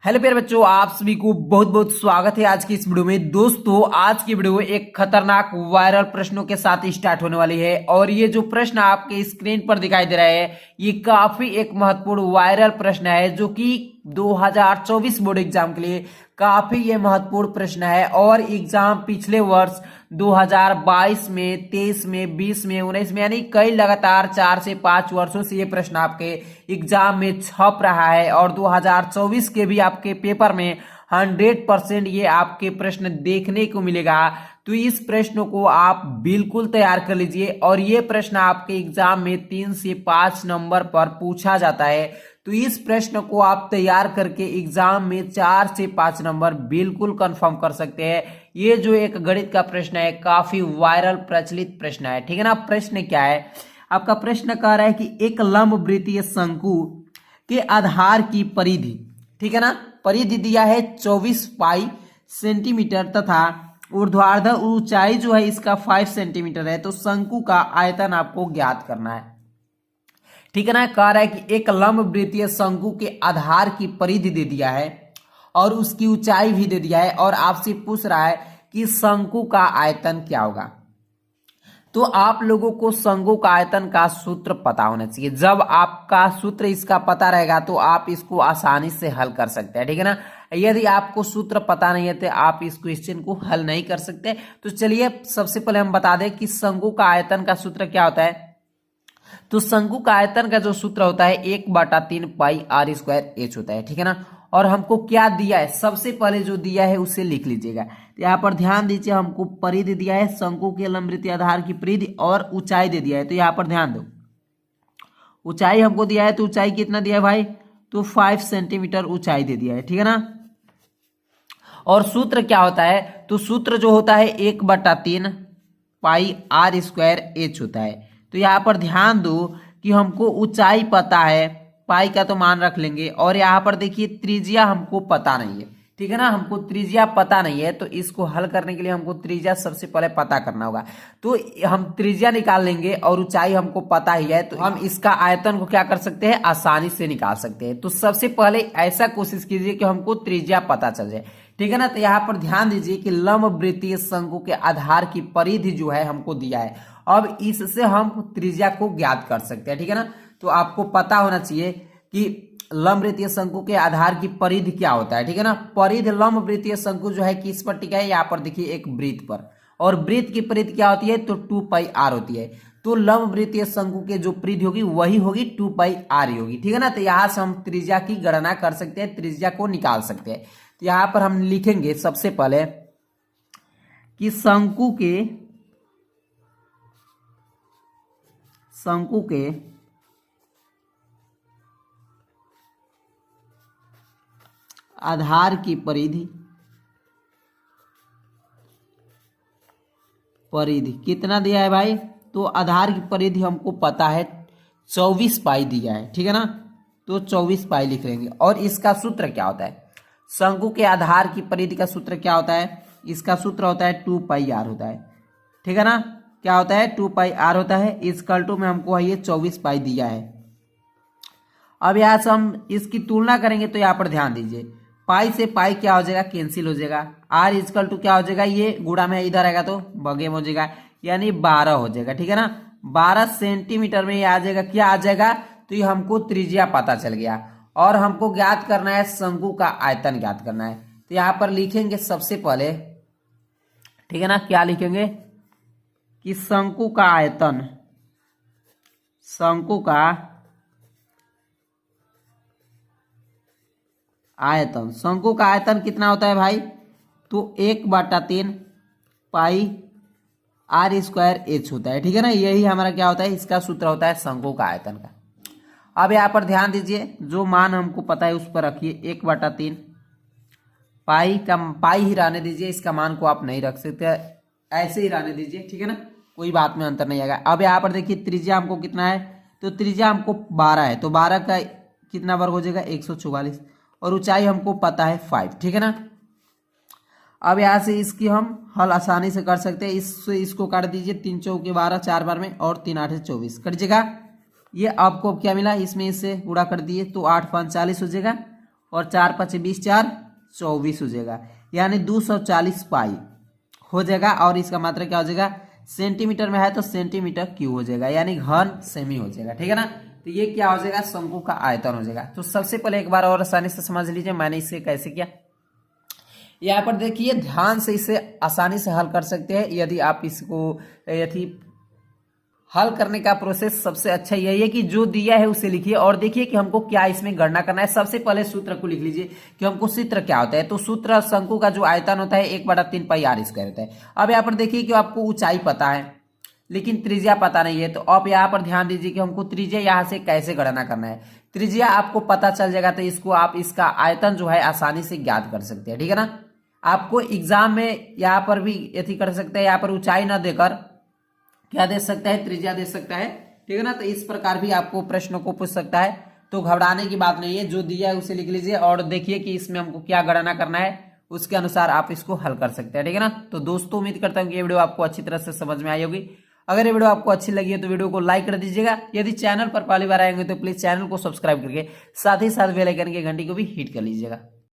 Hello प्यारे बच्चों, आप सभी को बहुत बहुत स्वागत है आज की इस वीडियो में। दोस्तों, आज की वीडियो एक खतरनाक वायरल प्रश्नों के साथ स्टार्ट होने वाली है और ये जो प्रश्न आपके स्क्रीन पर दिखाई दे रहा है ये काफी एक महत्वपूर्ण वायरल प्रश्न है जो कि 2024 बोर्ड एग्जाम के लिए काफी ये महत्वपूर्ण प्रश्न है। और एग्जाम पिछले वर्ष 2022 में, 23 में, 20 में, 19 में, यानी कई लगातार 4 से 5 वर्षों से ये प्रश्न आपके एग्जाम में छप रहा है और 2024 के भी आपके पेपर में 100% ये आपके प्रश्न देखने को मिलेगा। तो इस प्रश्न को आप बिल्कुल तैयार कर लीजिए और ये प्रश्न आपके एग्जाम में 3 से 5 नंबर पर पूछा जाता है। तो इस प्रश्न को आप तैयार करके एग्जाम में 4 से 5 नंबर बिल्कुल कंफर्म कर सकते हैं। ये जो एक गणित का प्रश्न है काफी वायरल प्रचलित प्रश्न है, ठीक है ना। प्रश्न क्या है आपका? प्रश्न कह रहा है कि एक लंबवृत्तीय शंकु के आधार की परिधि, ठीक है ना, परिधि दिया है 24 पाई सेंटीमीटर तथा ऊर्ध्वाधर ऊंचाई जो है इसका 5 सेंटीमीटर है। तो शंकु का आयतन आपको ज्ञात करना है, ठीक है ना। कह रहा है कि एक लंबवृत्तीय शंकु के आधार की परिधि दे दिया है और उसकी ऊंचाई भी दे दिया है और आपसे पूछ रहा है कि शंकु का आयतन क्या होगा। तो आप लोगों को शंकु का आयतन का सूत्र पता होना चाहिए। जब आपका सूत्र इसका पता रहेगा तो आप इसको आसानी से हल कर सकते हैं, ठीक है ना। यदि आपको सूत्र पता नहीं है तो आप इस क्वेश्चन को हल नहीं कर सकते। तो चलिए सबसे पहले हम बता दें कि शंकु का आयतन का सूत्र क्या होता है। तो शंकु का आयतन का जो सूत्र होता है 1/3 पाई आर स्क्वायर एच होता है, ठीक है ना। और हमको क्या दिया है, सबसे पहले जो दिया है उसे लिख लीजिएगा। तो यहाँ पर ध्यान दीजिए, हमको परिधि दिया है, शंकु के लंबवृत्तीय आधार की परिधि और ऊंचाई दे दिया है। तो यहाँ पर ध्यान दो, ऊंचाई हमको दिया है। तो ऊंचाई कितना दिया है भाई? तो 5 सेंटीमीटर ऊंचाई दे दिया है, ठीक है ना। और सूत्र क्या होता है? तो सूत्र जो होता है 1/3 पाई आर स्क्वायर एच होता है। तो यहाँ पर ध्यान दो कि हमको ऊंचाई पता है, पाई का तो मान रख लेंगे, और यहाँ पर देखिए त्रिज्या हमको पता नहीं है, ठीक है ना। हमको त्रिज्या पता नहीं है तो इसको हल करने के लिए हमको त्रिज्या सबसे पहले पता करना होगा। तो हम त्रिज्या निकाल लेंगे और ऊंचाई हमको पता ही है तो हम इसका आयतन को क्या कर सकते हैं, आसानी से निकाल सकते हैं। तो सबसे पहले ऐसा कोशिश कीजिए कि हमको त्रिज्या पता चल जाए, ठीक है ना। तो यहाँ पर ध्यान दीजिए कि लंबवृत्तीय शंकु के आधार की परिधि जो है हमको दिया है। अब इससे हम त्रिज्या को ज्ञात कर सकते हैं, ठीक है ना। तो आपको पता होना चाहिए कि लंबवृत्तीय शंकु के आधार की परिधि क्या होता है, ठीक है ना। परिधि लंबवृत्तीय शंकु जो है किस पर टिका है? यहाँ पर देखिए एक वृत्त पर, और वृत्त की परिधि क्या होती है? तो 2 पाई आर होती है। तो लंबवृत्तीय शंकु के जो परिधि होगी वही होगी 2 पाई आर ही होगी, ठीक है ना। तो यहाँ से हम त्रिज्या की गणना कर सकते हैं, त्रिज्या को निकाल सकते हैं। तो यहाँ पर हम लिखेंगे सबसे पहले कि शंकु के आधार की परिधि कितना दिया है भाई? तो आधार की परिधि हमको पता है 24 पाई दिया है, ठीक है ना। तो 24 पाई लिख लेंगे। और इसका सूत्र क्या होता है? शंकु के आधार की परिधि का सूत्र क्या होता है? इसका सूत्र होता है 2 पाई आर होता है, ठीक है ना। क्या होता है? 2 पाई आर होता है। इक्वल टू में हमको ये 24 पाई दिया है। अब यहाँ से हम इसकी तुलना करेंगे तो यहाँ पर ध्यान दीजिए, पाई से पाई क्या हो जाएगा? कैंसिल हो जाएगा। आर इक्वल टू क्या हो जाएगा? ये गुणा में इधर आएगा तो बगेम हो जाएगा, यानी 12 हो जाएगा, ठीक है ना। 12 सेंटीमीटर में ये आ जाएगा। क्या आ जाएगा? तो ये हमको त्रिज्या पता चल गया और हमको ज्ञात करना है शंकु का आयतन ज्ञात करना है। तो यहाँ पर लिखेंगे सबसे पहले, ठीक है ना। क्या लिखेंगे कि शंकु का आयतन, शंकु का आयतन कितना होता है भाई? तो 1/3 पाई आर स्क्वायर एच होता है, ठीक है ना। यही हमारा क्या होता है? इसका सूत्र होता है शंकु का आयतन का। अब यहाँ पर ध्यान दीजिए, जो मान हमको पता है उस पर रखिए। 1/3 पाई का पाई ही रहने दीजिए, इसका मान को आप नहीं रख सकते, ऐसे ही रहने दीजिए, ठीक है ना। कोई बात में अंतर नहीं आएगा। अब यहाँ पर देखिए त्रिज्या हमको कितना है? तो त्रिज्या हमको 12 है। तो 12 का कितना वर्ग हो जाएगा? 144। और ऊंचाई हमको पता है 5, ठीक है ना। अब यहाँ से इसकी हम हल आसानी से कर सकते हैं। इसको काट दीजिए, 3 चौके 12, 4 बार में, और 3 8 24 कट जाएगा। ये आपको क्या मिला? इसमें इससे गुणा कर दिए तो 8 5 40 हो जाएगा। और 4 5 20, 4 24 हो जाएगा, यानी 240 पाई हो जाएगा। और इसका मात्रा क्या हो जाएगा, सेंटीमीटर में है तो सेंटीमीटर क्यूब हो जाएगा, यानी घन सेमी हो जाएगा। ठीक है ना, तो ये क्या हो जाएगा, शंकु का आयतन हो जाएगा। तो सबसे पहले एक बार और आसानी से समझ लीजिए मैंने इसे कैसे किया। यहाँ पर देखिए ध्यान से इसे आसानी से हल कर सकते हैं यदि आप इसको यदि हल करने का प्रोसेस सबसे अच्छा यही है कि जो दिया है उसे लिखिए और देखिए कि हमको क्या इसमें गणना करना है। सबसे पहले सूत्र को लिख लीजिए कि हमको सूत्र क्या होता है। तो सूत्र शंकु का जो आयतन होता है 1/3 पाई आर स्क्वायर होता है। अब यहाँ पर देखिए कि आपको ऊंचाई पता है लेकिन त्रिज्या पता नहीं है, तो अब यहाँ पर ध्यान दीजिए कि हमको त्रिज्या यहाँ से कैसे गणना करना है। त्रिज्या आपको पता चल जाएगा तो इसको आप इसका आयतन जो है आसानी से ज्ञात कर सकते हैं। ठीक है ना, आपको एग्जाम में यहाँ पर भी यदि कर सकते हैं, यहाँ पर ऊंचाई न देकर क्या दे सकता है, त्रिज्या दे सकता है। ठीक है ना, तो इस प्रकार भी आपको प्रश्नों को पूछ सकता है, तो घबराने की बात नहीं है। जो दिया है उसे लिख लीजिए और देखिए कि इसमें हमको क्या गणना करना है, उसके अनुसार आप इसको हल कर सकते हैं। ठीक है ना, तो दोस्तों उम्मीद करता हूँ कि ये वीडियो आपको अच्छी तरह से समझ में आई होगी। अगर ये वीडियो आपको अच्छी लगी है तो वीडियो को लाइक कर दीजिएगा। यदि चैनल पर पहली बार आएंगे तो प्लीज चैनल को सब्सक्राइब करके साथ ही साथ बेल आइकन की घंटी को भी हिट कर लीजिएगा।